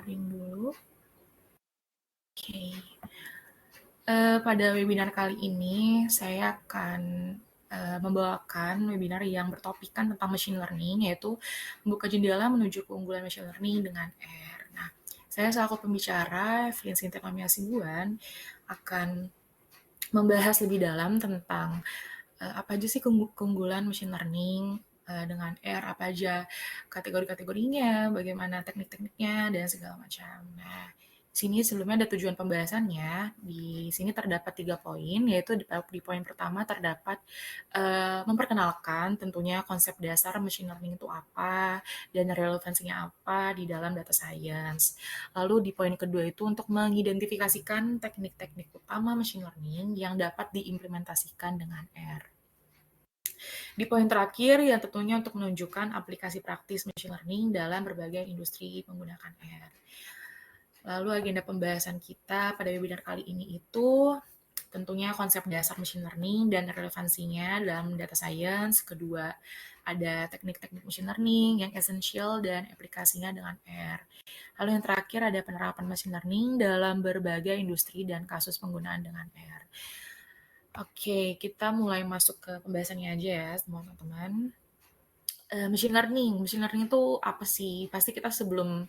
Recording dulu. Oke. Pada webinar kali ini saya akan membawakan webinar yang bertopikkan tentang machine learning, yaitu membuka jendela menuju keunggulan machine learning dengan R. Nah, saya selaku pembicara, Evelyn Sinta Pamia Sibuan, akan membahas lebih dalam tentang apa aja sih keunggulan machine learning dengan R, apa aja kategori-kategorinya, bagaimana teknik-tekniknya, dan segala macam. Nah, sini sebelumnya ada tujuan pembahasannya. Di sini terdapat 3 poin, yaitu di poin pertama terdapat memperkenalkan tentunya konsep dasar machine learning itu apa, dan relevansinya apa di dalam data science. Lalu di poin kedua itu untuk mengidentifikasikan teknik-teknik utama machine learning yang dapat diimplementasikan dengan R. Di poin terakhir yang tentunya untuk menunjukkan aplikasi praktis machine learning dalam berbagai industri menggunakan R. Lalu agenda pembahasan kita pada webinar kali ini itu tentunya konsep dasar machine learning dan relevansinya dalam data science. Kedua, ada teknik-teknik machine learning yang esensial dan aplikasinya dengan R. Lalu yang terakhir ada penerapan machine learning dalam berbagai industri dan kasus penggunaan dengan R. Oke, kita mulai masuk ke pembahasannya aja ya, teman-teman. Machine learning itu apa sih? Pasti kita sebelum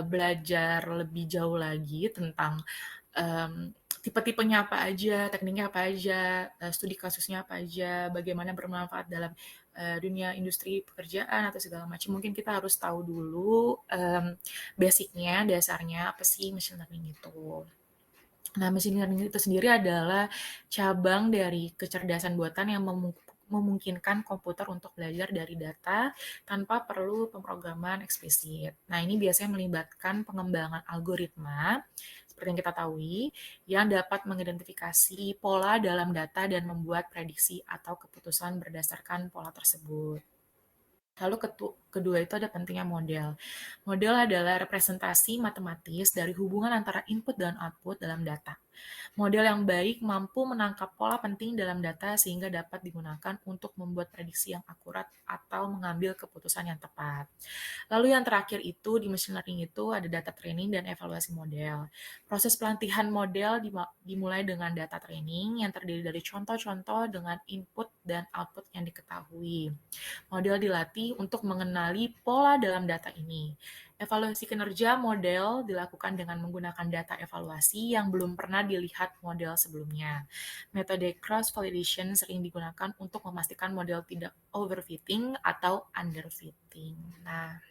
belajar lebih jauh lagi tentang tipe-tipenya apa aja, tekniknya apa aja, studi kasusnya apa aja, bagaimana bermanfaat dalam dunia industri pekerjaan atau segala macam. Mungkin kita harus tahu dulu basicnya, dasarnya apa sih machine learning itu. Nah, machine learning itu sendiri adalah cabang dari kecerdasan buatan yang memungkinkan komputer untuk belajar dari data tanpa perlu pemrograman eksplisit. Nah, ini biasanya melibatkan pengembangan algoritma, seperti yang kita tahu, yang dapat mengidentifikasi pola dalam data dan membuat prediksi atau keputusan berdasarkan pola tersebut. Lalu kedua itu ada pentingnya model. Model adalah representasi matematis dari hubungan antara input dan output dalam data. Model yang baik mampu menangkap pola penting dalam data sehingga dapat digunakan untuk membuat prediksi yang akurat atau mengambil keputusan yang tepat. Lalu yang terakhir itu di machine learning itu ada data training dan evaluasi model. Proses pelatihan model dimulai dengan data training yang terdiri dari contoh-contoh dengan input dan output yang diketahui. Model dilatih untuk mengenali pola dalam data ini. Evaluasi kinerja model dilakukan dengan menggunakan data evaluasi yang belum pernah dilihat model sebelumnya. Metode cross-validation sering digunakan untuk memastikan model tidak overfitting atau underfitting. Nah,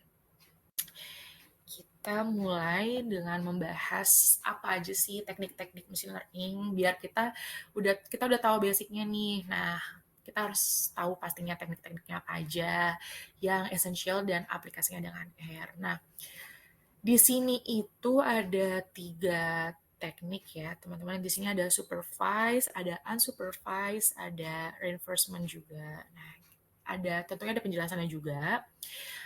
kita mulai dengan membahas apa aja sih teknik-teknik machine learning biar kita udah tahu basicnya nih. Nah, kita harus tahu pastinya teknik-tekniknya apa aja yang esensial dan aplikasinya dengan R. Nah, di sini itu ada 3 teknik ya, teman-teman. Di sini ada supervised, ada unsupervised, ada reinforcement juga. Nah, tentunya ada penjelasannya juga.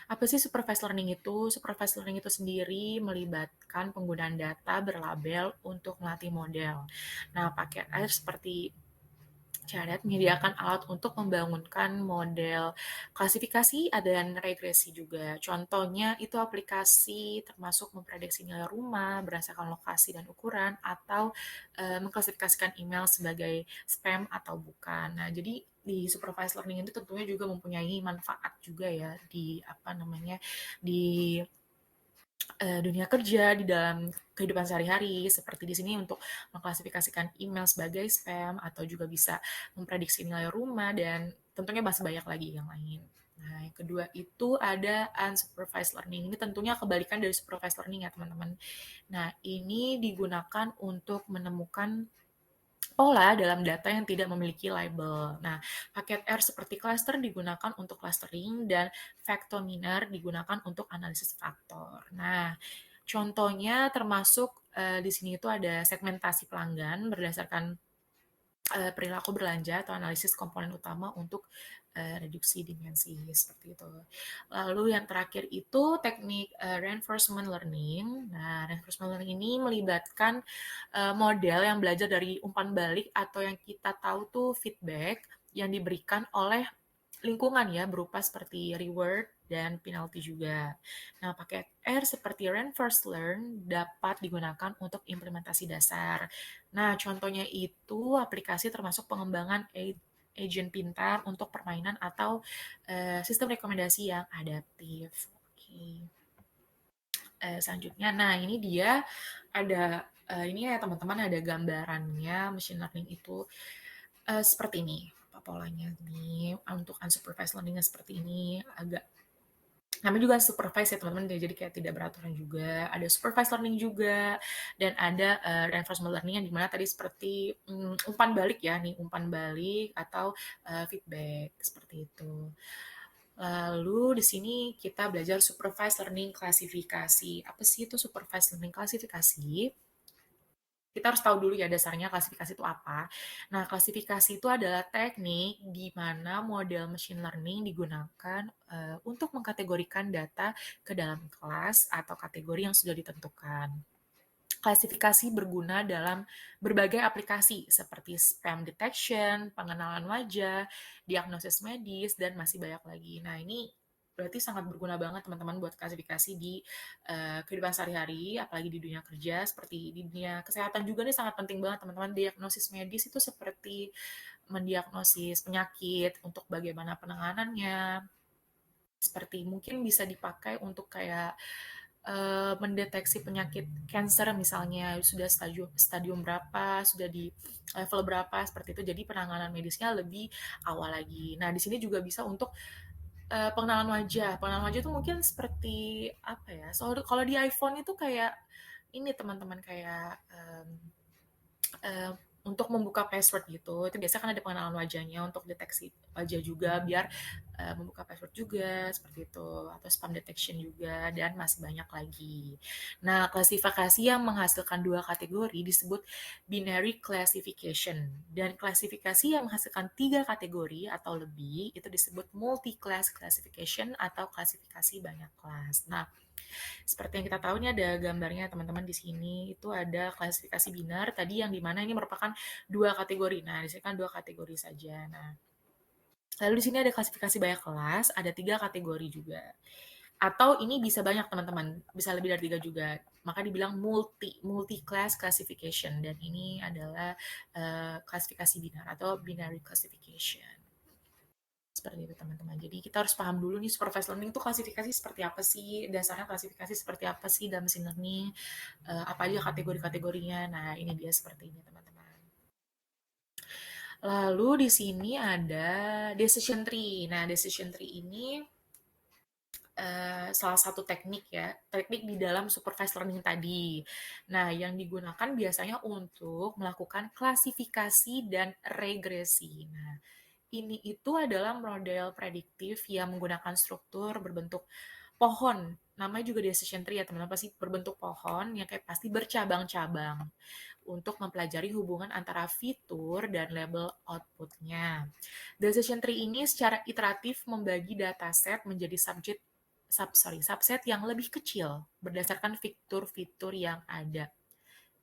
Apa sih supervised learning itu? Supervised learning itu sendiri melibatkan penggunaan data berlabel untuk melatih model. Nah, paket R seperti Caret menyediakan alat untuk membangunkan model klasifikasi dan regresi juga. Contohnya itu aplikasi termasuk memprediksi nilai rumah berdasarkan lokasi dan ukuran atau mengklasifikasikan email sebagai spam atau bukan. Nah, jadi di supervised learning itu tentunya juga mempunyai manfaat juga ya di dunia kerja, di dalam kehidupan sehari-hari, seperti di sini untuk mengklasifikasikan email sebagai spam, atau juga bisa memprediksi nilai rumah, dan tentunya masih banyak lagi yang lain. Nah, yang kedua itu ada unsupervised learning. Ini tentunya kebalikan dari supervised learning ya, teman-teman. Nah, ini digunakan untuk menemukan pola dalam data yang tidak memiliki label. Nah, paket R seperti cluster digunakan untuk clustering dan factominer digunakan untuk analisis faktor. Nah, contohnya termasuk di sini itu ada segmentasi pelanggan berdasarkan perilaku belanja atau analisis komponen utama untuk reduksi dimensi seperti itu. Lalu yang terakhir itu teknik reinforcement learning. Nah, reinforcement learning ini melibatkan model yang belajar dari umpan balik atau yang kita tahu tuh feedback yang diberikan oleh lingkungan ya, berupa seperti reward, dan penalti juga. Nah, paket R seperti Reinforced Learn dapat digunakan untuk implementasi dasar. Nah, contohnya itu aplikasi termasuk pengembangan agent pintar untuk permainan atau sistem rekomendasi yang adaptif. Oke. Selanjutnya, nah ini dia ada ini ya teman-teman ada gambarannya machine learning itu seperti ini polanya nih untuk unsupervised learning seperti ini agak namanya juga supervised ya teman-teman jadi kayak tidak beraturan juga ada supervised learning juga dan ada reinforcement learning yang dimana tadi seperti umpan balik ya nih umpan balik atau feedback seperti itu. Lalu di sini kita belajar supervised learning klasifikasi. Apa sih itu supervised learning klasifikasi? Kita harus tahu dulu ya dasarnya klasifikasi itu apa. Nah, klasifikasi itu adalah teknik di mana model machine learning digunakan untuk mengkategorikan data ke dalam kelas atau kategori yang sudah ditentukan. Klasifikasi berguna dalam berbagai aplikasi seperti spam detection, pengenalan wajah, diagnosis medis, dan masih banyak lagi. Nah, ini berarti sangat berguna banget teman-teman buat klasifikasi di kehidupan sehari-hari, apalagi di dunia kerja, seperti di dunia kesehatan juga nih sangat penting banget teman-teman. Diagnosis medis itu seperti mendiagnosis penyakit untuk bagaimana penanganannya, seperti mungkin bisa dipakai untuk kayak mendeteksi penyakit cancer misalnya sudah stadium berapa, sudah di level berapa seperti itu. Jadi penanganan medisnya lebih awal lagi. Nah, di sini juga bisa untuk pengenalan wajah. Pengenalan wajah itu mungkin seperti apa ya? Soal kalau di iPhone itu kayak ini teman-teman kayak uh, untuk membuka password gitu itu biasa kan ada pengenalan wajahnya untuk deteksi wajah juga biar membuka password juga seperti itu atau spam detection juga dan masih banyak lagi. Nah, klasifikasi yang menghasilkan dua kategori disebut binary classification dan klasifikasi yang menghasilkan tiga kategori atau lebih itu disebut multi class classification atau klasifikasi banyak kelas. Nah, seperti yang kita tahu ini ada gambarnya teman-teman di sini itu ada klasifikasi binar tadi yang dimana ini merupakan dua kategori. Nah, di sini kan dua kategori saja. Nah, lalu di sini ada klasifikasi banyak kelas, ada tiga kategori juga. Atau ini bisa banyak teman-teman, bisa lebih dari tiga juga. Maka dibilang multi class classification dan ini adalah klasifikasi binar atau binary classification. Seperti itu teman-teman. Jadi kita harus paham dulu nih supervised learning itu klasifikasi seperti apa sih, dasarnya klasifikasi seperti apa sih dalam machine learning, apa aja kategori-kategorinya. Nah, ini dia seperti ini teman-teman. Lalu di sini ada decision tree. Nah, decision tree ini salah satu teknik ya, teknik di dalam supervised learning tadi. Nah, yang digunakan biasanya untuk melakukan klasifikasi dan regresi. Nah, ini itu adalah model prediktif yang menggunakan struktur berbentuk pohon. Namanya juga decision tree ya teman-teman, pasti berbentuk pohon yang kayak pasti bercabang-cabang untuk mempelajari hubungan antara fitur dan label outputnya. Decision tree ini secara iteratif membagi dataset menjadi subset yang lebih kecil berdasarkan fitur-fitur yang ada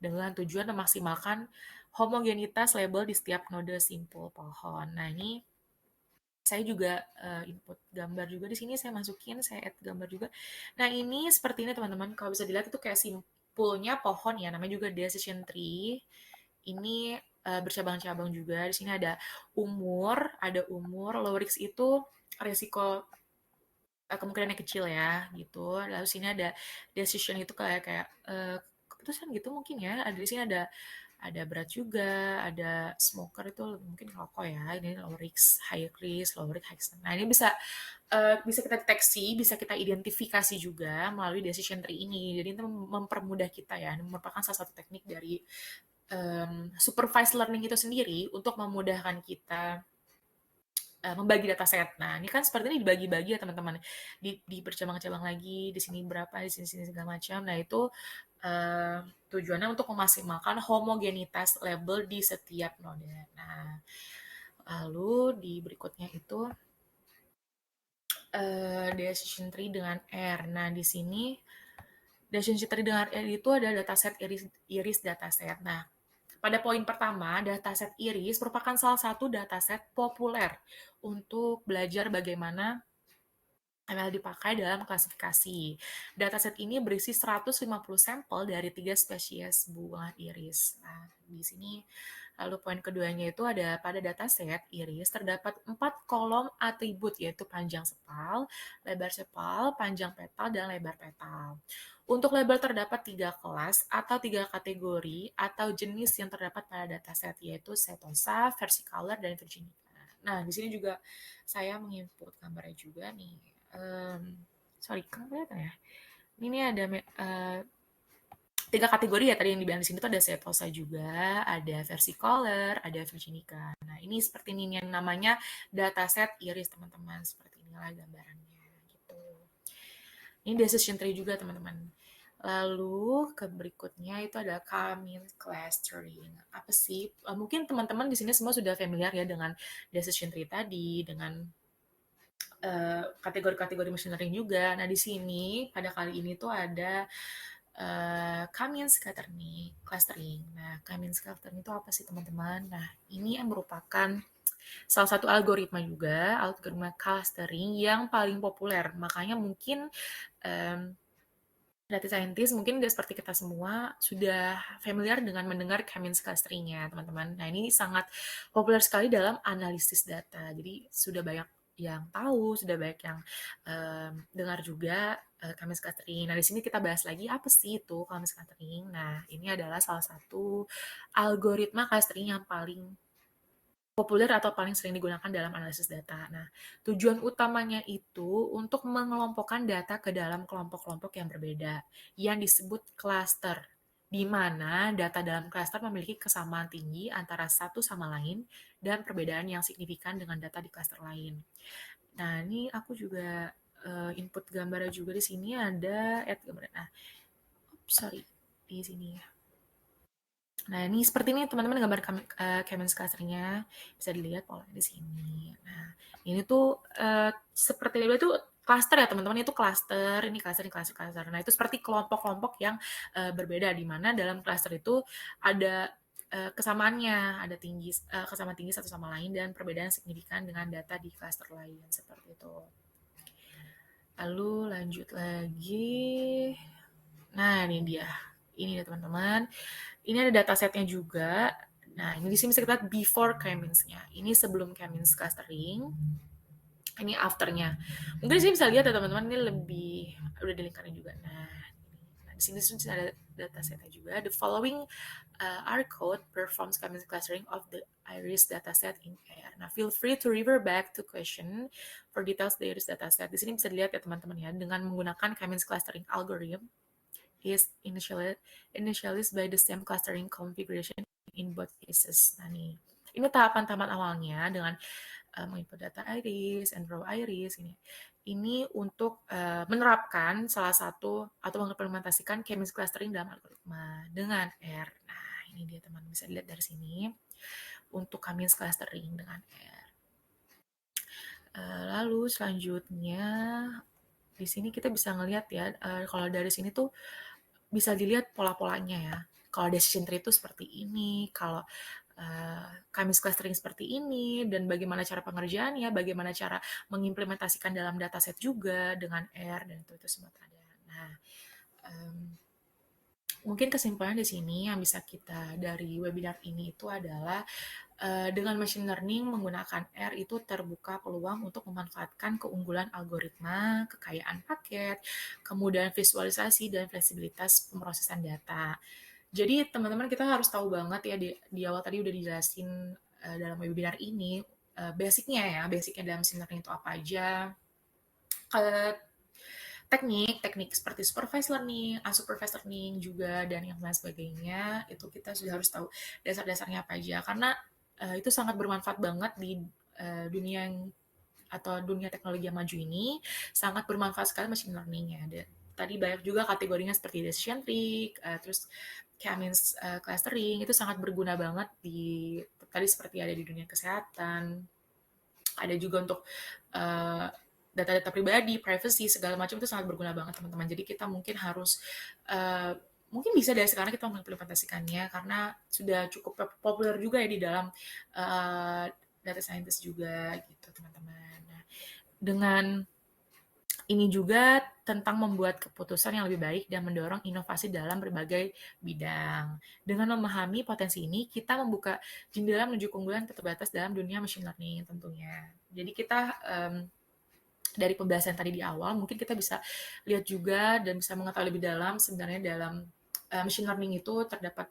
dengan tujuan memaksimalkan homogenitas label di setiap node simpul pohon. Nah, ini saya juga input gambar juga di sini saya masukin, saya add gambar juga. Nah, ini seperti ini teman-teman. Kalau bisa dilihat itu kayak simpulnya pohon ya, namanya juga decision tree. Ini bercabang-cabang juga. Di sini ada umur, low risk itu resiko kemungkinannya kecil ya gitu. Lalu sini ada decision itu kayak keputusan gitu mungkin ya. Ada di sini ada berat juga, ada smoker itu mungkin rokok ya. Ini low risk, high risk. Nah, ini bisa kita deteksi, bisa kita identifikasi juga melalui decision tree ini. Jadi itu mempermudah kita ya. Ini merupakan salah satu teknik dari supervised learning itu sendiri untuk memudahkan kita membagi dataset. Nah, ini kan seperti ini dibagi-bagi ya teman-teman. Dipercabang-cabang lagi, di sini berapa, di sini segala macam. Nah, itu tujuannya untuk memaksimalkan homogenitas label di setiap node. Nah, lalu di berikutnya itu decision tree dengan R. Nah, di sini decision tree dengan R itu ada dataset iris dataset. Nah, pada poin pertama, dataset iris merupakan salah satu dataset populer untuk belajar bagaimana ML dipakai dalam klasifikasi. Dataset ini berisi 150 sampel dari 3 spesies bunga iris. Nah, di sini lalu poin keduanya itu ada pada dataset iris terdapat 4 kolom atribut yaitu panjang sepal, panjang petal, dan lebar petal. Untuk label terdapat 3 kelas atau 3 kategori atau jenis yang terdapat pada dataset yaitu setosa, versicolor, dan virginica. Nah, di sini juga saya menginput gambarnya juga nih. Sorry, kan kelihatan ya? Ini ada 3 kategori ya tadi yang dibilang di sini tuh ada setosa juga, ada versicolor, ada virginica. Nah, ini seperti ini yang namanya dataset iris, teman-teman. Seperti inilah gambarannya gitu. Ini decision tree juga, teman-teman. Lalu ke berikutnya itu ada K-means clustering. Apa sih? Mungkin teman-teman di sini semua sudah familiar ya dengan decision tree tadi, dengan kategori-kategori machine learning juga. Nah, di sini pada kali ini tuh ada K-means clustering. Nah, K-means clustering itu apa sih, teman-teman? Nah, ini yang merupakan salah satu algoritma juga, algoritma clustering yang paling populer. Makanya mungkin data scientist mungkin udah seperti kita semua sudah familiar dengan mendengar K-means clustering-nya, teman-teman. Nah, ini sangat populer sekali dalam analisis data. Jadi sudah banyak yang tahu, sudah banyak yang dengar juga K-means clustering. Nah, di sini kita bahas lagi apa sih itu K-means clustering. Nah, ini adalah salah satu algoritma clustering yang paling populer atau paling sering digunakan dalam analisis data. Nah, tujuan utamanya itu untuk mengelompokkan data ke dalam kelompok-kelompok yang berbeda, yang disebut cluster, di mana data dalam cluster memiliki kesamaan tinggi antara satu sama lain dan perbedaan yang signifikan dengan data di cluster lain. Nah, ini aku juga input gambarnya juga di sini ada gambar. Nah, sorry, di sini ya. Nah, ini seperti ini teman-teman gambar K-means cluster-nya. Bisa dilihat polanya di sini. Nah, ini tuh seperti itu cluster ya teman-teman, itu cluster, ini cluster, ini cluster, cluster. Nah, itu seperti kelompok-kelompok yang berbeda, di mana dalam cluster itu ada kesamaannya, ada kesamaan tinggi satu sama lain dan perbedaan signifikan dengan data di cluster lain, seperti itu. Lalu lanjut lagi. Nah, ini dia. Ini ya teman-teman. Ini ada datasetnya juga. Nah, ini di sini bisa kita lihat before K-means-nya. Ini sebelum K-means clustering. Ini after-nya. Mungkin di sini bisa lihat ya teman-teman, ini lebih udah dilingkarin juga. Nah, di sini ada datasetnya juga. The following R code performs K-means clustering of the iris dataset in R. Nah, feel free to refer back to question for details the iris dataset. Di sini bisa dilihat ya teman-teman ya, dengan menggunakan K-means clustering algorithm is initialized by the same clustering configuration in both cases. Nah, ini tahapan-tahapan awalnya dengan menginput data iris and row iris ini untuk menerapkan salah satu atau mengimplementasikan K-means clustering dalam algoritma dengan R. Nah, ini dia teman, bisa dilihat dari sini untuk K-means clustering dengan R. Lalu selanjutnya di sini kita bisa ngelihat ya, kalau dari sini tuh bisa dilihat pola-polanya ya. Kalau decision tree itu seperti ini, kalau K-means clustering seperti ini, dan bagaimana cara pengerjaannya, bagaimana cara mengimplementasikan dalam dataset juga dengan R, dan itu semua ada. Nah, mungkin kesimpulan di sini yang bisa kita dari webinar ini itu adalah dengan machine learning menggunakan R itu terbuka peluang untuk memanfaatkan keunggulan algoritma, kekayaan paket, kemudahan visualisasi, dan fleksibilitas pemrosesan data. Jadi teman-teman kita harus tahu banget ya di awal tadi udah dijelasin dalam webinar ini basicnya dalam machine learning itu apa aja. Teknik seperti supervised learning, unsupervised learning juga, dan yang lain sebagainya, itu kita sudah harus tahu dasar-dasarnya apa aja, karena itu sangat bermanfaat banget di dunia atau dunia teknologi yang maju ini, sangat bermanfaat sekali machine learning-nya. Tadi banyak juga kategorinya seperti decision tree, terus K-means clustering, itu sangat berguna banget tadi seperti ada di dunia kesehatan, ada juga untuk data-data pribadi, privacy, segala macam itu sangat berguna banget teman-teman. Jadi kita mungkin harus mungkin bisa dari sekarang kita mengimplementasikannya karena sudah cukup populer juga ya di dalam data scientist juga gitu teman-teman. Nah, dengan ini juga tentang membuat keputusan yang lebih baik dan mendorong inovasi dalam berbagai bidang. Dengan memahami potensi ini, kita membuka jendela menuju keunggulan tak terbatas dalam dunia machine learning tentunya. Jadi kita dari pembahasan tadi di awal, mungkin kita bisa lihat juga dan bisa mengetahui lebih dalam sebenarnya dalam machine learning itu terdapat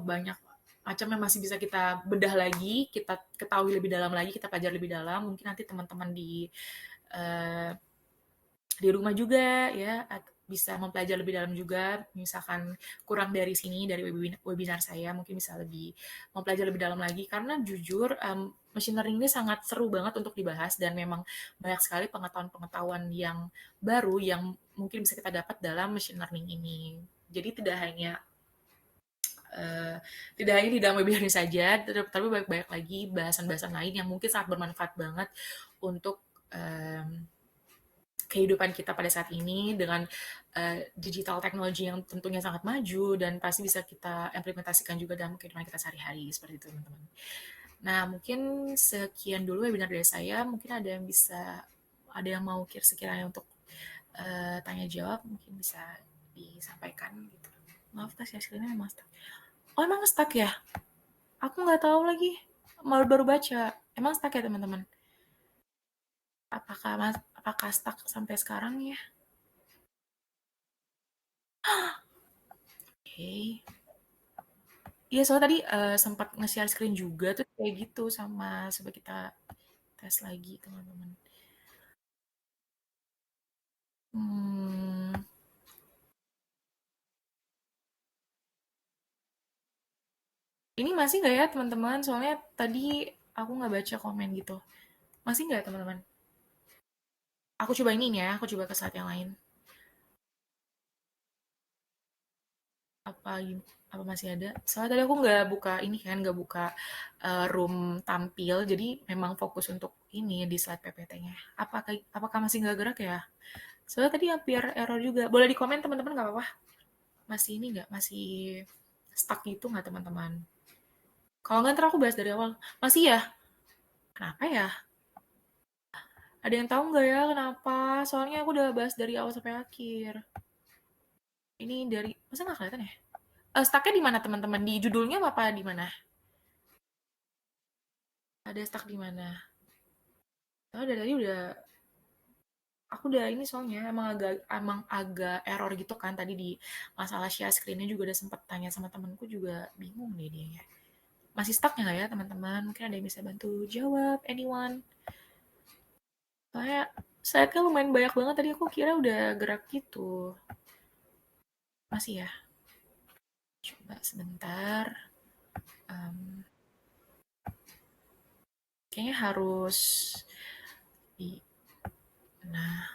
banyak macam yang masih bisa kita bedah lagi, kita ketahui lebih dalam lagi, kita pelajari lebih dalam. Mungkin nanti teman-teman uh, di rumah juga ya bisa mempelajari lebih dalam juga, misalkan kurang dari sini dari webinar saya mungkin bisa lebih mempelajari lebih dalam lagi, karena jujur machine learning ini sangat seru banget untuk dibahas dan memang banyak sekali pengetahuan-pengetahuan yang baru yang mungkin bisa kita dapat dalam machine learning ini. Jadi tidak hanya di dalam webinar ini saja, tapi banyak-banyak lagi bahasan-bahasan lain yang mungkin sangat bermanfaat banget untuk kehidupan kita pada saat ini dengan digital teknologi yang tentunya sangat maju dan pasti bisa kita implementasikan juga dalam kehidupan kita sehari-hari seperti itu teman-teman. Nah mungkin sekian dulu webinar dari saya. Mungkin ada yang mau sekiranya untuk tanya jawab mungkin bisa disampaikan gitu. Maaf tes ya screen-nya memang stuck. Oh emang stuck ya? Aku nggak tahu lagi. Baru baca. Emang stuck ya teman-teman? Apakah stuck sampai sekarang ya? Oke. Iya, soalnya tadi sempat nge-share screen juga tuh kayak gitu sama coba kita tes lagi teman-teman. Hmm, ini masih nggak ya teman-teman? Soalnya tadi aku nggak baca komen gitu. Masih nggak teman-teman? Aku coba ini ya, aku coba ke slide yang lain. Apa apa masih ada? Soalnya tadi aku nggak buka ini kan, nggak buka room tampil, jadi memang fokus untuk ini di slide PPT-nya. Apakah masih nggak gerak ya? Soalnya tadi hampir error juga. Boleh di komen teman-teman nggak apa-apa? Masih ini nggak? Masih stuck gitu nggak teman-teman? Kalau nggak ntar aku bahas dari awal. Masih ya? Kenapa ya? Ada yang tahu nggak ya kenapa? Soalnya aku udah bahas dari awal sampai akhir. Ini dari masa nggak kelihatan ya? Stucknya di mana teman-teman? Di judulnya apa di mana? Ada stuck di mana? Oh, dari tadi aku udah ini soalnya emang agak error gitu kan tadi di masalah share screen-nya juga udah sempet tanya sama temenku juga bingung deh dia ya. Masih stuck nggak ya teman-teman? Mungkin ada yang bisa bantu jawab, anyone? Soalnya saya kan lumayan banyak banget tadi aku kira udah gerak gitu. Masih ya? Coba sebentar. Um, kayaknya harus di nah.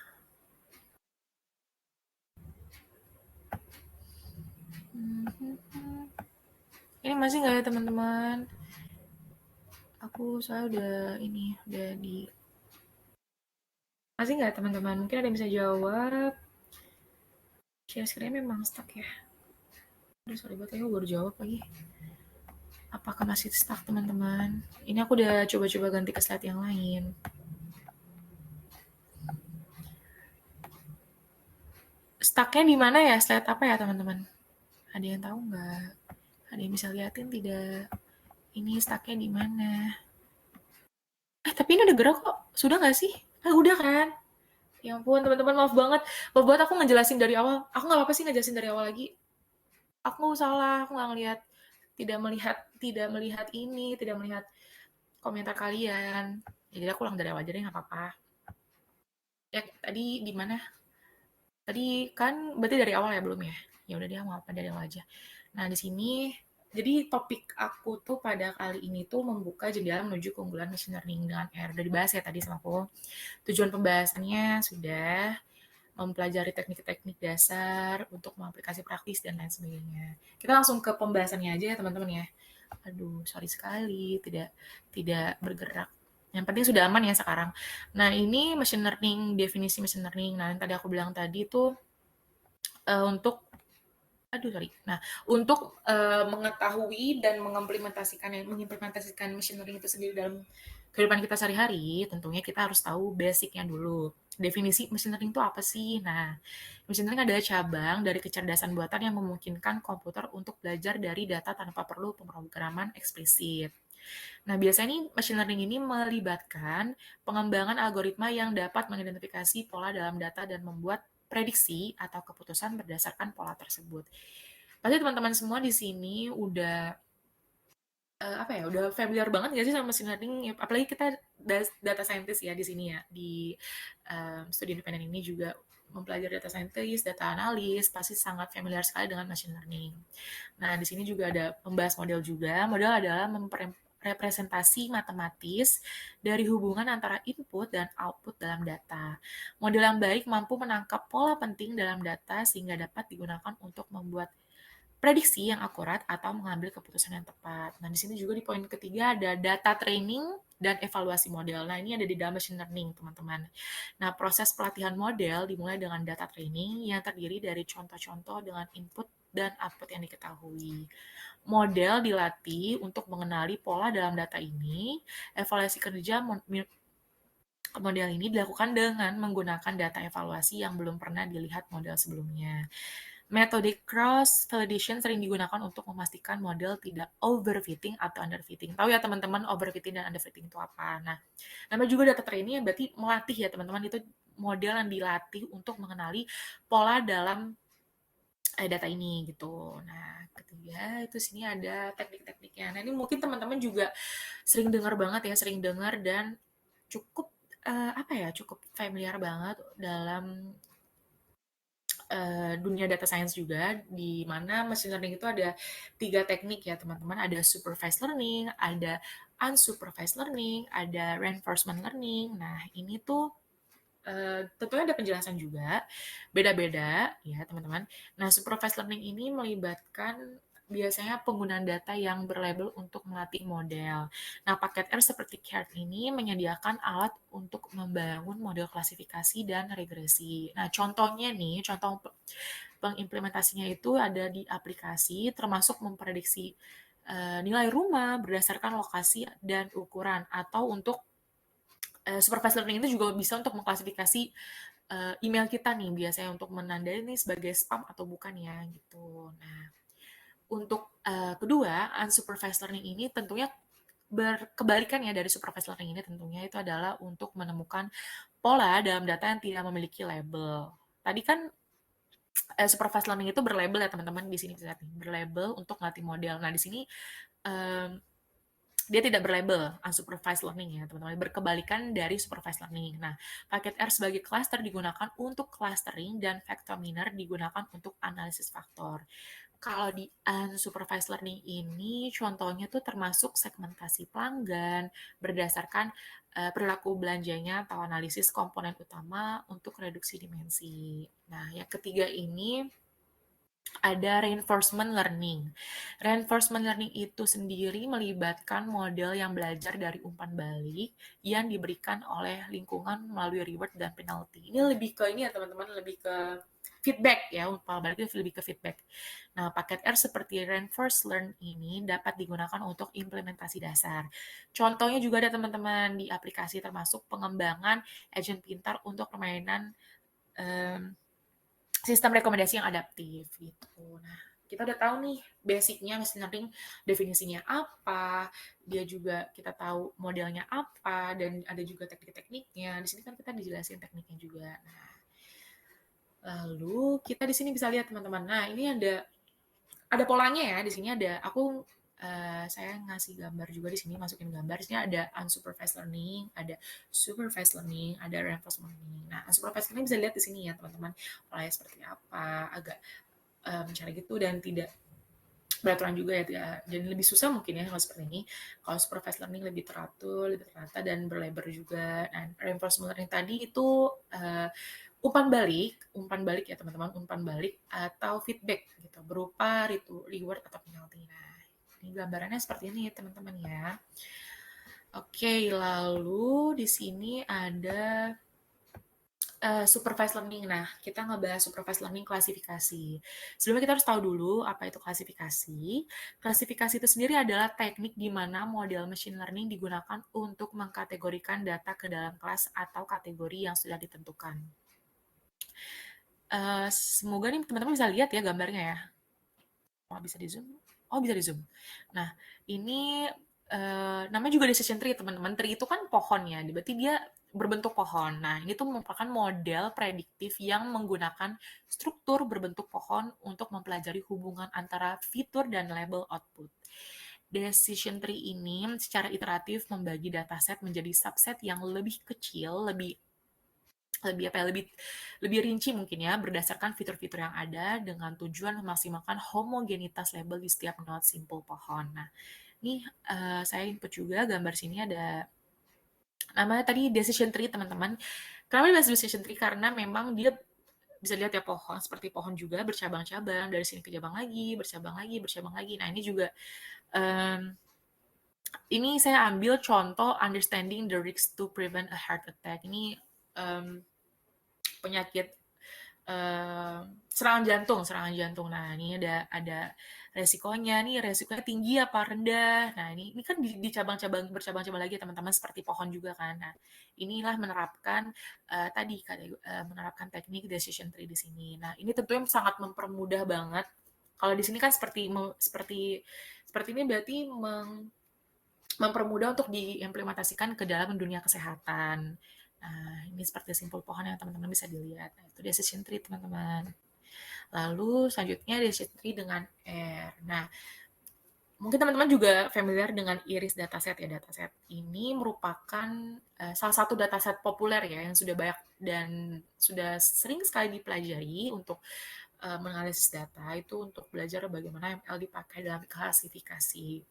Ini masih nggak ya teman-teman? Aku soalnya udah di masih nggak teman-teman? Mungkin ada yang bisa jawab. Share screen memang stuck ya. Aduh sorry banget ya, aku baru jawab lagi. Apakah masih stuck teman-teman? Ini aku udah coba-coba ganti ke slide yang lain. Stucknya di mana ya? Slide apa ya teman-teman? Ada yang tahu nggak? Ada yang bisa liatin tidak? Ini stucknya di mana? Tapi ini udah gerak kok. Sudah nggak sih? Udah kan? Ya ampun teman-teman, maaf banget. Maaf banget aku ngejelasin dari awal. Aku nggak apa-apa sih ngejelasin dari awal lagi. Aku salah, aku nggak ngelihat, tidak melihat komentar kalian. Ya, jadi aku ulang dari awal aja deh, nggak apa-apa. Ya tadi di mana? Tadi kan berarti dari awal ya belum ya? Ya udah dia mau apa dari awal aja. Nah di sini jadi topik aku tuh pada kali ini tuh membuka jendela menuju keunggulan machine learning dengan R. Udah dibahas ya tadi sama aku. Tujuan pembahasannya sudah mempelajari teknik-teknik dasar untuk mengaplikasi praktis dan lain sebagainya. Kita langsung ke pembahasannya aja ya teman-teman ya. Aduh, sorry sekali tidak tidak bergerak. Yang penting sudah aman ya sekarang. Nah, ini machine learning, definisi machine learning. Nah, yang tadi aku bilang tadi itu untuk Nah, untuk mengetahui dan mengimplementasikan machine learning itu sendiri dalam kehidupan kita sehari-hari, tentunya kita harus tahu basic-nya dulu. Definisi machine learning itu apa sih? Nah, machine learning adalah cabang dari kecerdasan buatan yang memungkinkan komputer untuk belajar dari data tanpa perlu pemrograman eksplisit. Nah, biasanya nih machine learning ini melibatkan pengembangan algoritma yang dapat mengidentifikasi pola dalam data dan membuat prediksi atau keputusan berdasarkan pola tersebut. Pasti teman-teman semua di sini udah apa ya, udah familiar banget nggak sih sama machine learning? Apalagi kita data scientist ya di sini ya, di studi independen ini juga mempelajari data scientist, data analis, pasti sangat familiar sekali dengan machine learning. Nah, di sini juga ada membahas model juga. Model adalah representasi matematis dari hubungan antara input dan output dalam data. Model yang baik mampu menangkap pola penting dalam data sehingga dapat digunakan untuk membuat prediksi yang akurat atau mengambil keputusan yang tepat. Nah, di sini juga di poin ketiga ada data training dan evaluasi model. Nah, ini ada di dalam machine learning, teman-teman. Nah, proses pelatihan model dimulai dengan data training yang terdiri dari contoh-contoh dengan input dan output yang diketahui. Model dilatih untuk mengenali pola dalam data ini. Evaluasi kerja model ini dilakukan dengan menggunakan data evaluasi yang belum pernah dilihat model sebelumnya. Metode cross validation sering digunakan untuk memastikan model tidak overfitting atau underfitting. Tahu ya teman-teman overfitting dan underfitting itu apa? Nah, namanya juga data training berarti melatih ya teman-teman, itu model yang dilatih untuk mengenali pola dalam data ini gitu. Nah, ketiga itu sini ada teknik-tekniknya. Nah, ini mungkin teman-teman juga sering dengar banget ya, sering dengar dan cukup apa ya, cukup familiar banget dalam dunia data science juga, di mana machine learning itu ada 3 teknik ya teman-teman, ada supervised learning, ada unsupervised learning, ada reinforcement learning. Nah, ini tuh tentunya ada penjelasan juga, beda-beda ya teman-teman. Nah, supervised learning ini melibatkan biasanya penggunaan data yang berlabel untuk melatih model. Nah, paket R seperti CART ini menyediakan alat untuk membangun model klasifikasi dan regresi. Nah, contohnya nih, contoh pengimplementasinya itu ada di aplikasi, termasuk memprediksi nilai rumah berdasarkan lokasi dan ukuran, atau untuk supervised learning itu juga bisa untuk mengklasifikasi email kita nih, biasanya untuk menandai ini sebagai spam atau bukan ya gitu. Nah, untuk kedua, unsupervised learning ini tentunya berkebalikan ya dari supervised learning ini, tentunya itu adalah untuk menemukan pola dalam data yang tidak memiliki label. Tadi kan supervised learning itu berlabel ya teman-teman, di sini bisa lihat nih, berlabel untuk ngelatih model. Nah, di sini um, dia tidak berlabel unsupervised learning ya teman-teman, berkebalikan dari supervised learning. Nah, paket R sebagai cluster digunakan untuk clustering dan factominer digunakan untuk analisis faktor. Kalau di unsupervised learning ini contohnya tuh termasuk segmentasi pelanggan berdasarkan perilaku belanjanya atau analisis komponen utama untuk reduksi dimensi. Nah, yang ketiga ini ada reinforcement learning. Reinforcement learning itu sendiri melibatkan model yang belajar dari umpan balik yang diberikan oleh lingkungan melalui reward dan penalty. Ini lebih ke ini ya teman-teman, lebih ke feedback ya, umpan balik itu lebih ke feedback. Nah, paket R seperti reinforced learn ini dapat digunakan untuk implementasi dasar. Contohnya juga ada teman-teman di aplikasi, termasuk pengembangan agent pintar untuk permainan um, sistem rekomendasi yang adaptif gitu. Nah, kita udah tahu nih basicnya machine learning, definisinya apa, dia juga kita tahu modelnya apa, dan ada juga teknik-tekniknya. Di sini kan kita dijelasin tekniknya juga. Nah, lalu kita di sini bisa lihat teman-teman. Nah, ini ada polanya ya. Di sini ada saya ngasih gambar juga di sini, masukin gambar. Di sini ada unsupervised learning, ada supervised learning, ada reinforcement learning. Nah, unsupervised learning bisa lihat di sini ya, teman-teman. Polanya seperti apa, agak mencari gitu dan tidak beraturan juga ya, jadi lebih susah mungkin ya kalau seperti ini. Kalau supervised learning lebih teratur, lebih tertata dan berlebar juga. Dan reinforcement learning tadi itu umpan balik ya teman-teman, umpan balik atau feedback gitu berupa reward atau penalti. Nah, ini gambarannya seperti ini teman-teman ya. Oke, lalu di sini ada Supervised learning. Nah, kita ngebahas supervised learning klasifikasi. Sebelumnya kita harus tahu dulu apa itu klasifikasi. Klasifikasi itu sendiri adalah teknik di mana model machine learning digunakan untuk mengkategorikan data ke dalam kelas atau kategori yang sudah ditentukan. Semoga nih teman-teman bisa lihat ya gambarnya ya. Oh, bisa di-zoom? Oh, bisa di-zoom. Nah, ini namanya juga decision tree, teman-teman. Tree itu kan pohon ya, berarti dia berbentuk pohon. Nah, ini tuh merupakan model prediktif yang menggunakan struktur berbentuk pohon untuk mempelajari hubungan antara fitur dan label output. Decision tree ini secara iteratif membagi dataset menjadi subset yang lebih kecil, lebih rinci mungkin ya, berdasarkan fitur-fitur yang ada dengan tujuan memaksimalkan homogenitas label di setiap node simple pohon. Nah, ini saya input juga gambar sini ada namanya tadi decision tree, teman-teman. Kenapa dibahas decision tree? Karena memang dia bisa lihat ya pohon, seperti pohon juga bercabang-cabang, dari sini ke cabang lagi, bercabang lagi, bercabang lagi. Nah, ini juga ini saya ambil contoh understanding the risks to prevent a heart attack. Ini penyakit serangan jantung. Nah, ini ada resikonya nih, resikonya tinggi apa rendah. Nah, ini kan di cabang-cabang bercabang-cabang lagi teman-teman seperti pohon juga kan. Nah, inilah menerapkan menerapkan teknik decision tree di sini. Nah, ini tentunya sangat mempermudah banget. Kalau di sini kan seperti ini berarti mempermudah untuk diimplementasikan ke dalam dunia kesehatan. Nah, ini seperti simpul pohon yang teman-teman bisa dilihat. Nah, itu decision tree, teman-teman. Lalu selanjutnya decision tree dengan R. Nah, mungkin teman-teman juga familiar dengan iris dataset ya. Dataset ini merupakan salah satu dataset populer ya yang sudah banyak dan sudah sering sekali dipelajari untuk menganalisis data itu untuk belajar bagaimana ML dipakai dalam klasifikasi.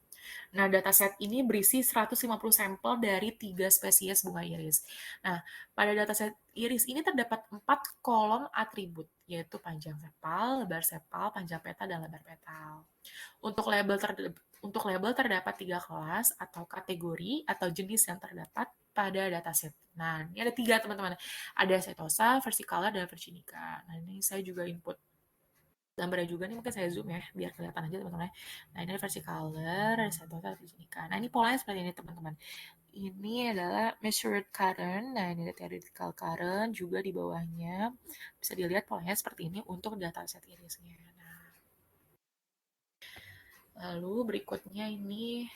Nah, dataset ini berisi 150 sampel dari 3 spesies bunga iris. Nah, pada dataset iris ini terdapat 4 kolom atribut, yaitu panjang sepal, lebar sepal, panjang petal, dan lebar petal. Untuk label terdapat 3 kelas atau kategori atau jenis yang terdapat pada dataset. Nah, ini ada 3 teman-teman. Ada setosa, versicolor, dan virginica. Nah, ini saya juga input gambarnya juga nih, mungkin saya zoom ya biar kelihatan aja teman-teman. Nah, ini versi color, ada setosa, ada virginica. Nah, ini polanya seperti ini teman-teman. Ini adalah measured current. Nah, ini ada theoretical current juga di bawahnya. Bisa dilihat polanya seperti ini untuk dataset irisnya. Nah, lalu berikutnya ini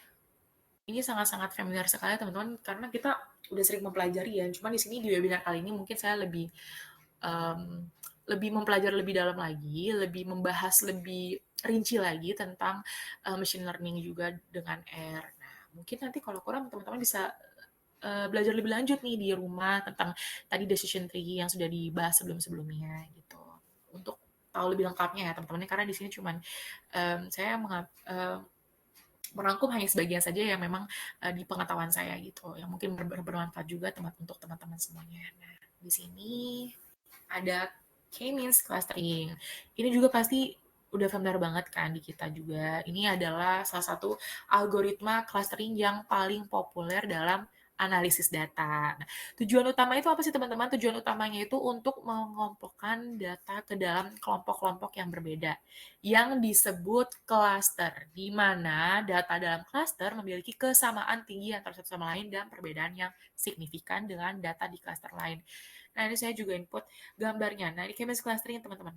sangat-sangat familiar sekali teman-teman karena kita udah sering mempelajari ya. Cuma di sini di webinar kali ini mungkin saya lebih mempelajari lebih dalam lagi, lebih membahas lebih rinci lagi tentang machine learning juga dengan R. Nah, mungkin nanti kalau kurang teman-teman bisa belajar lebih lanjut nih di rumah tentang tadi decision tree yang sudah dibahas sebelum-sebelumnya gitu. Untuk tahu lebih lengkapnya ya teman-teman, karena di sini cuman saya merangkum hanya sebagian saja yang memang di pengetahuan saya gitu, yang mungkin bermanfaat juga untuk teman-teman semuanya. Nah, di sini ada K-means clustering. Ini juga pasti udah familiar banget kan di kita juga. Ini adalah salah satu algoritma clustering yang paling populer dalam analisis data. Nah, tujuan utama itu apa sih teman-teman? Tujuan utamanya itu untuk mengelompokkan data ke dalam kelompok-kelompok yang berbeda yang disebut cluster, di mana data dalam cluster memiliki kesamaan tinggi antara satu sama lain dan perbedaan yang signifikan dengan data di cluster lain. Nah, ini saya juga input gambarnya. Nah, ini chemistry clustering teman-teman.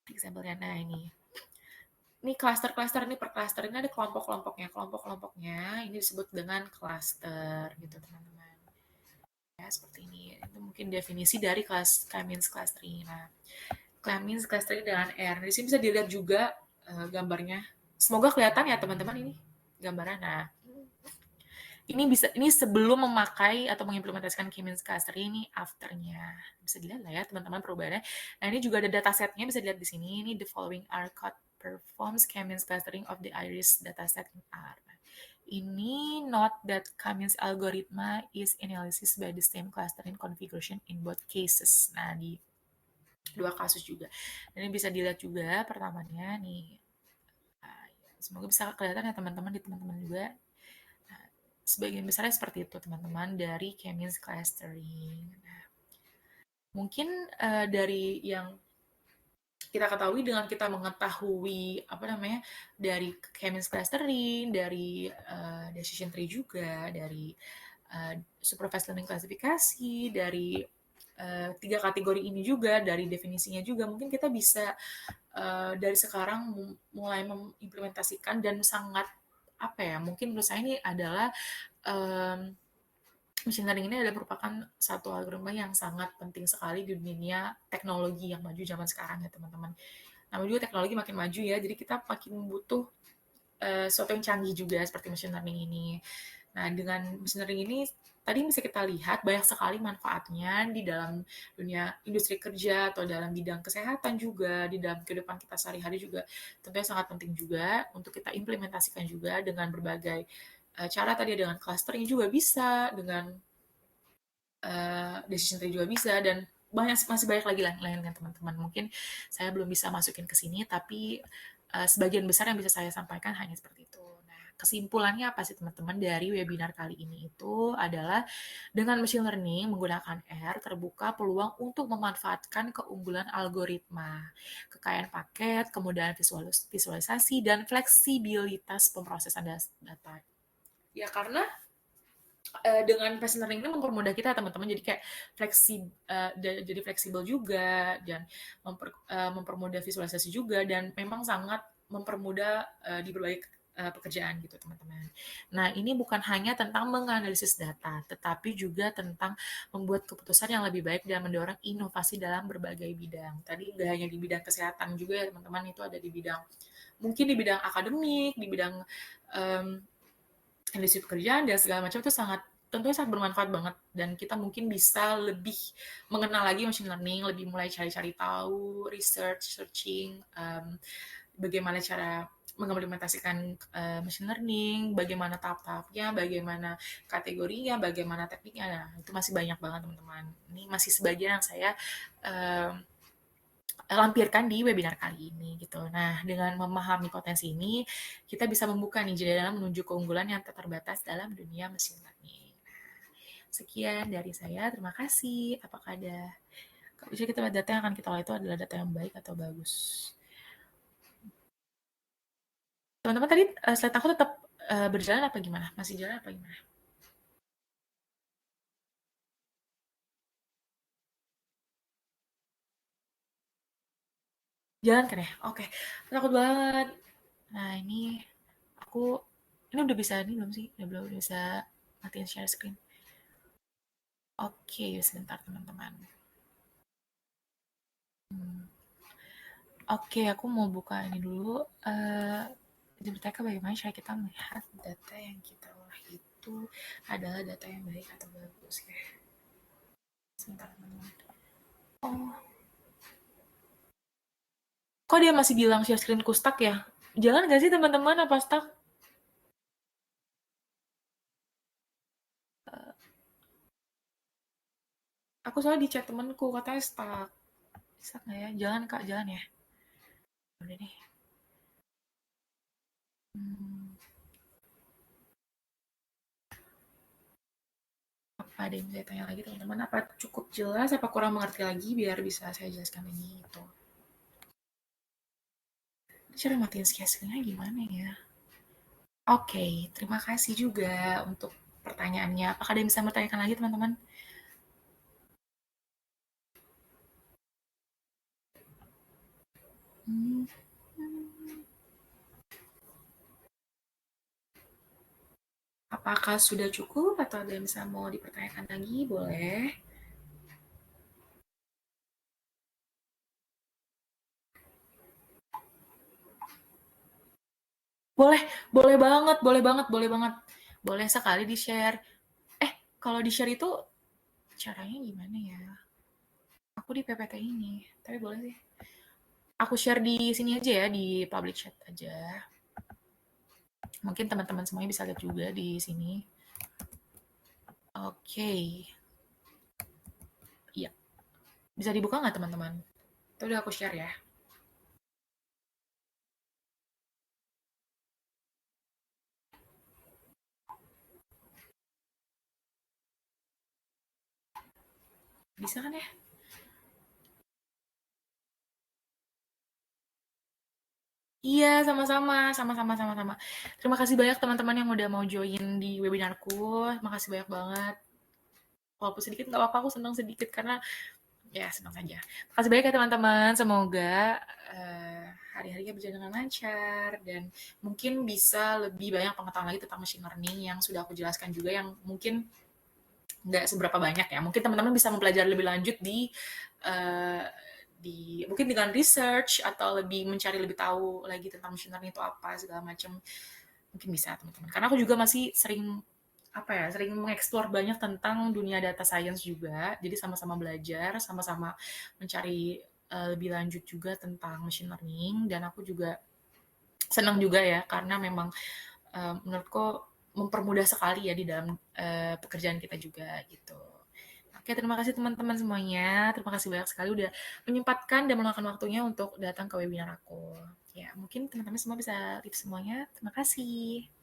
Example-nya. Nah, ini cluster-cluster, ini per cluster ini ada kelompok-kelompoknya. Kelompok-kelompoknya ini disebut dengan cluster gitu, teman-teman. Ya, seperti ini. Itu mungkin definisi dari K-means clustering. Nah, K-means clustering dengan R. Di sini bisa dilihat juga gambarnya. Semoga kelihatan ya, teman-teman, ini gambarnya. Nah, ini sebelum memakai atau mengimplementasikan K-means clustering, ini afternya. Bisa dilihat lah ya teman-teman perubahannya. Nah, ini juga ada datasetnya, bisa dilihat di sini. Ini the following R code performs K-means clustering of the iris dataset in R. Ini note that K-means algorithm is analysis by the same clustering configuration in both cases. Nah, di dua kasus juga. Dan ini bisa dilihat juga pertamanya nih. Semoga bisa kelihatan ya teman-teman juga. Sebagian besarnya seperti itu teman-teman dari K-means clustering. Nah, Mungkin dari yang kita ketahui dengan kita mengetahui apa namanya dari chemistry clustering, dari decision tree juga, dari supervised learning klasifikasi, dari tiga kategori ini juga, dari definisinya juga, mungkin kita bisa dari sekarang mulai mengimplementasikan dan sangat apa ya? Mungkin menurut saya ini adalah um, machine learning ini adalah merupakan satu algoritma yang sangat penting sekali di dunia teknologi yang maju zaman sekarang ya teman-teman. Namanya juga teknologi makin maju ya, jadi kita makin butuh sesuatu yang canggih juga seperti machine learning ini. Nah, dengan machine learning ini tadi bisa kita lihat banyak sekali manfaatnya di dalam dunia industri kerja atau dalam bidang kesehatan juga, di dalam kehidupan kita sehari-hari juga tentunya sangat penting juga untuk kita implementasikan juga dengan berbagai cara tadi dengan clustering juga bisa, dengan decision tree juga bisa dan masih banyak lagi lain kan teman-teman. Mungkin saya belum bisa masukin ke sini tapi sebagian besar yang bisa saya sampaikan hanya seperti itu. Nah, kesimpulannya apa sih teman-teman dari webinar kali ini itu adalah dengan machine learning menggunakan R terbuka peluang untuk memanfaatkan keunggulan algoritma, kekayaan paket, kemudahan visualisasi dan fleksibilitas pemrosesan data. Ya karena dengan machine learning ini mempermudah kita teman-teman jadi kayak jadi fleksibel juga dan mempermudah visualisasi juga dan memang sangat mempermudah di berbagai pekerjaan gitu teman-teman. Nah ini bukan hanya tentang menganalisis data, tetapi juga tentang membuat keputusan yang lebih baik dan mendorong inovasi dalam berbagai bidang. Tadi nggak hanya di bidang kesehatan juga ya teman-teman, itu ada di bidang mungkin di bidang akademik, di bidang um, industri pekerjaan dan segala macam itu tentunya sangat bermanfaat banget dan kita mungkin bisa lebih mengenal lagi machine learning, lebih mulai cari-cari tahu, searching, bagaimana cara mengimplementasikan machine learning, bagaimana tahap-tahapnya, bagaimana kategorinya, bagaimana tekniknya. Nah, itu masih banyak banget teman-teman. Ini masih sebagian yang saya um, lampirkan di webinar kali ini gitu. Nah, dengan memahami potensi ini, kita bisa membuka nih jendela menuju keunggulan yang tak terbatas dalam dunia machine learning. Sekian dari saya, terima kasih. Apakah ada bisa kita lihat data yang akan kita olah itu adalah data yang baik atau bagus? Teman-teman tadi slide aku tetap berjalan apa gimana? Masih jalan apa gimana? Jalan kan ya? Oke. Takut banget. Nah, aku ini udah bisa ini belum sih? Udah belum bisa matiin share screen. Oke, sebentar teman-teman. Oke, aku mau buka ini dulu. Di TK bagaimana cara kita melihat data yang kita olah itu adalah data yang baik atau bagus ya. Sebentar teman-teman. Oh, kok dia masih bilang share screenku stuck ya? Jalan gak sih teman-teman apa stuck? Aku soalnya di chat temanku katanya stuck. Stuck nggak ya? Jalan kak, jalan ya. Udah deh. Hmm, apa ada yang bisa tanya lagi teman-teman? Apa cukup jelas? Apa kurang mengerti lagi biar bisa saya jelaskan lagi itu? Cara matiin share screen-nya gimana ya? Oke, terima kasih juga untuk pertanyaannya. Apakah ada yang bisa bertanyakan lagi, teman-teman? Hmm, apakah sudah cukup atau ada yang bisa mau dipertanyakan lagi? Boleh. Boleh, boleh banget, boleh banget, boleh banget. Boleh sekali di-share. Kalau di-share itu caranya gimana ya? Aku di PPT ini, tapi boleh sih. Aku share di sini aja ya, di public chat aja. Mungkin teman-teman semuanya bisa lihat juga di sini. Oke, iya. Bisa dibuka nggak teman-teman? Itu udah aku share ya. Bisa kan ya? Iya, sama-sama. Terima kasih banyak teman-teman yang udah mau join di webinarku. Makasih banyak banget. Walaupun sedikit nggak apa-apa, aku senang sedikit karena ya senang saja. Makasih banyak ya teman-teman. Semoga hari-harinya berjalan dengan lancar dan mungkin bisa lebih banyak pengetahuan lagi tentang machine learning yang sudah aku jelaskan juga yang mungkin nggak seberapa banyak ya. Mungkin teman-teman bisa mempelajari lebih lanjut eh, di mungkin dengan research atau lebih mencari lebih tahu lagi tentang machine learning itu apa segala macam. Mungkin bisa teman-teman. Karena aku juga masih sering apa ya, sering mengeksplor banyak tentang dunia data science juga. Jadi sama-sama belajar, sama-sama mencari lebih lanjut juga tentang machine learning dan aku juga senang juga ya karena memang menurutku mempermudah sekali ya di dalam pekerjaan kita juga gitu. Oke, terima kasih teman-teman semuanya. Terima kasih banyak sekali udah menyempatkan dan meluangkan waktunya untuk datang ke webinar aku. Ya, mungkin teman-teman semua bisa live semuanya. Terima kasih.